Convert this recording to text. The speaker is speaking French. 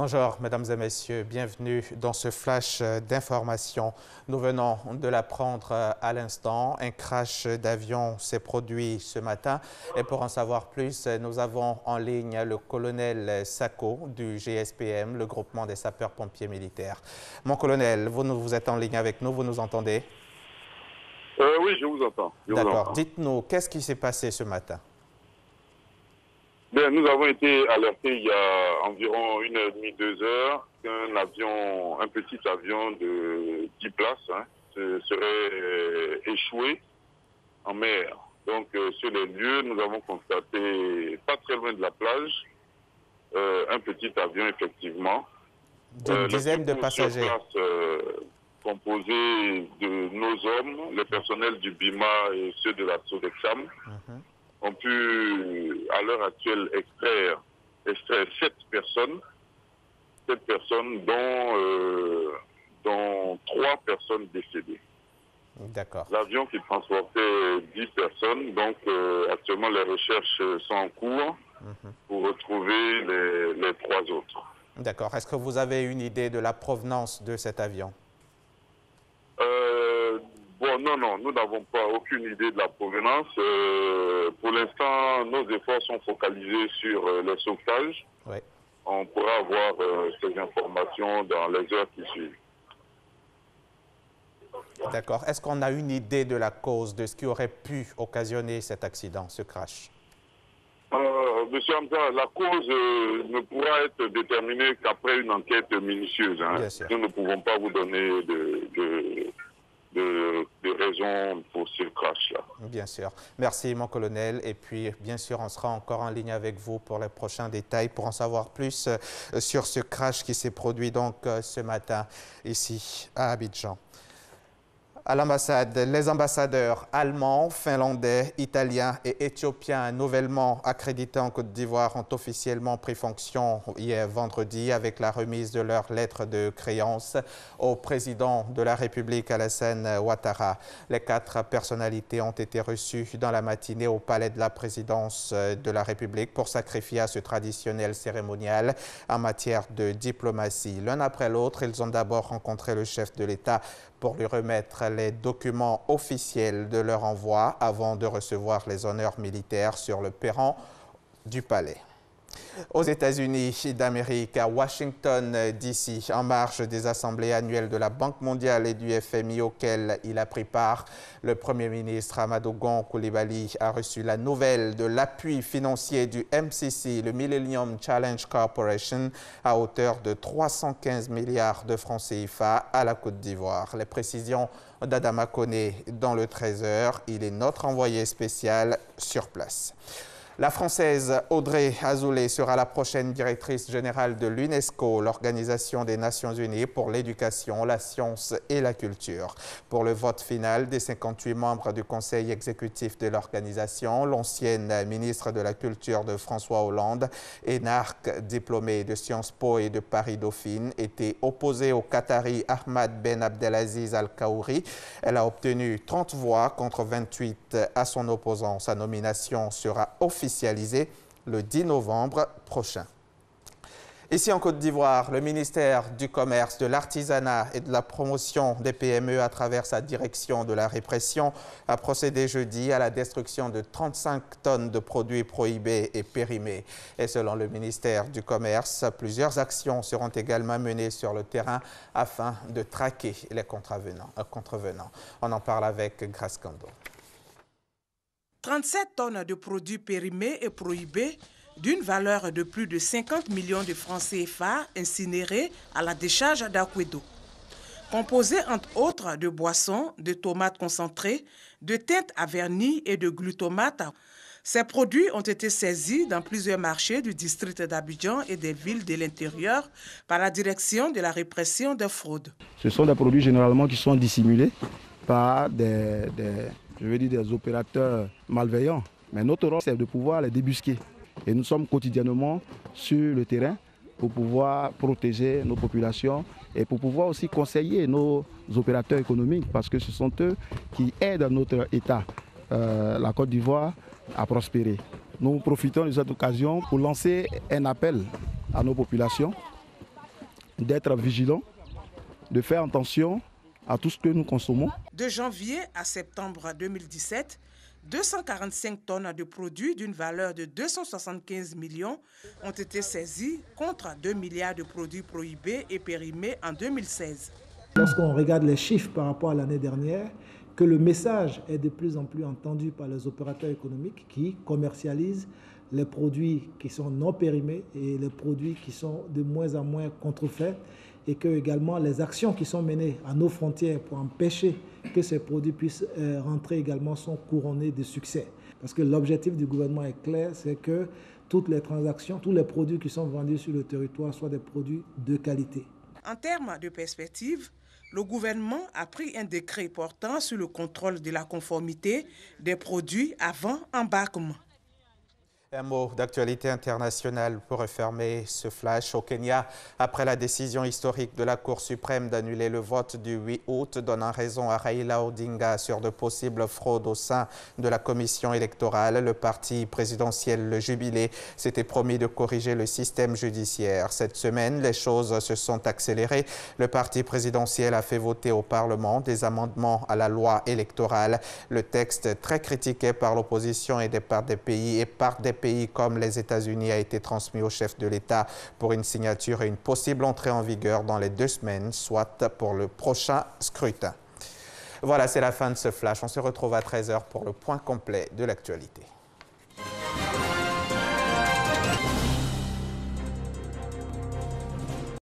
Bonjour, mesdames et messieurs, bienvenue dans ce flash d'information. Nous venons de l'apprendre à l'instant. Un crash d'avion s'est produit ce matin. Et pour en savoir plus, nous avons en ligne le colonel Sako du GSPM, le groupement des sapeurs-pompiers militaires. Mon colonel, vous êtes en ligne avec nous, vous nous entendez? Oui, je vous entends. D'accord. Dites-nous, qu'est-ce qui s'est passé ce matin? Bien, nous avons été alertés il y a environ 1h30, 2 heures qu'un petit avion de 10 places serait échoué en mer. Donc, sur les lieux, nous avons constaté, pas très loin de la plage, un petit avion, effectivement. D'une dizaine de passagers. Sur place, composé de nos hommes, le personnel du BIMA et ceux de la SODEXAM, ont pu, à l'heure actuelle, extraire 7 personnes, dont 3 personnes décédées. D'accord. L'avion qui transportait 10 personnes, donc actuellement les recherches sont en cours pour retrouver les 3 autres. D'accord. Est-ce que vous avez une idée de la provenance de cet avion? Bon, non, nous n'avons pas aucune idée de la provenance. Pour l'instant, nos efforts sont focalisés sur le sauvetage. Oui. On pourra avoir ces informations dans les heures qui suivent. D'accord. Est-ce qu'on a une idée de la cause, de ce qui aurait pu occasionner cet accident, ce crash? Monsieur Hamza, la cause ne pourra être déterminée qu'après une enquête minutieuse. Bien sûr. Nous ne pouvons pas vous donner de raisons pour ce crash-là. Bien sûr. Merci, mon colonel. Et puis, bien sûr, on sera encore en ligne avec vous pour les prochains détails, pour en savoir plus sur ce crash qui s'est produit donc ce matin ici à Abidjan. À l'ambassade, les ambassadeurs allemands, finlandais, italiens et éthiopiens nouvellement accrédités en Côte d'Ivoire ont officiellement pris fonction hier vendredi avec la remise de leur lettre de créance au président de la République, Alassane Ouattara. Les 4 personnalités ont été reçues dans la matinée au palais de la présidence de la République pour sacrifier à ce traditionnel cérémonial en matière de diplomatie. L'un après l'autre, ils ont d'abord rencontré le chef de l'État pour lui remettre les documents officiels de leur envoi avant de recevoir les honneurs militaires sur le perron du palais. Aux États-Unis d'Amérique, à Washington, D.C., en marge des assemblées annuelles de la Banque mondiale et du FMI auxquelles il a pris part, le Premier ministre Amadou Gon Coulibaly a reçu la nouvelle de l'appui financier du MCC, le Millennium Challenge Corporation, à hauteur de 315 milliards de francs CFA à la Côte d'Ivoire. Les précisions d'Adama Koné dans le Trésor. Il est notre envoyé spécial sur place. La Française Audrey Azoulay sera la prochaine directrice générale de l'UNESCO, l'Organisation des Nations Unies pour l'éducation, la science et la culture. Pour le vote final des 58 membres du conseil exécutif de l'organisation, l'ancienne ministre de la Culture de François Hollande, énarque diplômée de Sciences Po et de Paris-Dauphine, était opposée au Qatari Ahmad Ben Abdelaziz Al-Kaouri. Elle a obtenu 30 voix contre 28 à son opposant. Sa nomination sera officialisée le 10 novembre prochain. Ici en Côte d'Ivoire, le ministère du Commerce, de l'Artisanat et de la Promotion des PME à travers sa direction de la répression a procédé jeudi à la destruction de 35 tonnes de produits prohibés et périmés. Et selon le ministère du Commerce, plusieurs actions seront également menées sur le terrain afin de traquer les contrevenants. On en parle avec Grace Kando. 37 tonnes de produits périmés et prohibés d'une valeur de plus de 50 millions de francs CFA incinérés à la décharge d'Akwedo. Composés entre autres de boissons, de tomates concentrées, de teintes à vernis et de glutamate, ces produits ont été saisis dans plusieurs marchés du district d'Abidjan et des villes de l'intérieur par la direction de la répression des fraudes. Ce sont des produits généralement qui sont dissimulés par des opérateurs malveillants. Mais notre rôle, c'est de pouvoir les débusquer. Et nous sommes quotidiennement sur le terrain pour pouvoir protéger nos populations et pour pouvoir aussi conseiller nos opérateurs économiques parce que ce sont eux qui aident notre État, la Côte d'Ivoire, à prospérer. Nous profitons de cette occasion pour lancer un appel à nos populations d'être vigilants, de faire attention à tout ce que nous consommons. De janvier à septembre 2017, 245 tonnes de produits d'une valeur de 275 millions ont été saisies contre 2 milliards de produits prohibés et périmés en 2016. Lorsqu'on regarde les chiffres par rapport à l'année dernière, que le message est de plus en plus entendu par les opérateurs économiques qui commercialisent les produits qui sont non périmés et les produits qui sont de moins en moins contrefaits, et que également les actions qui sont menées à nos frontières pour empêcher que ces produits puissent rentrer également sont couronnées de succès. Parce que l'objectif du gouvernement est clair, c'est que toutes les transactions, tous les produits qui sont vendus sur le territoire soient des produits de qualité. En termes de perspective, le gouvernement a pris un décret portant sur le contrôle de la conformité des produits avant embarquement. Un mot d'actualité internationale pour refermer ce flash. Au Kenya, après la décision historique de la Cour suprême d'annuler le vote du 8 août, donnant raison à Raila Odinga sur de possibles fraudes au sein de la commission électorale, le parti présidentiel, le Jubilé, s'était promis de corriger le système judiciaire. Cette semaine, les choses se sont accélérées. Le parti présidentiel a fait voter au Parlement des amendements à la loi électorale. Le texte, très critiqué par l'opposition et par des pays comme les États-Unis, a été transmis au chef de l'État pour une signature et une possible entrée en vigueur dans les 2 semaines, soit pour le prochain scrutin. Voilà, c'est la fin de ce flash. On se retrouve à 13h pour le point complet de l'actualité.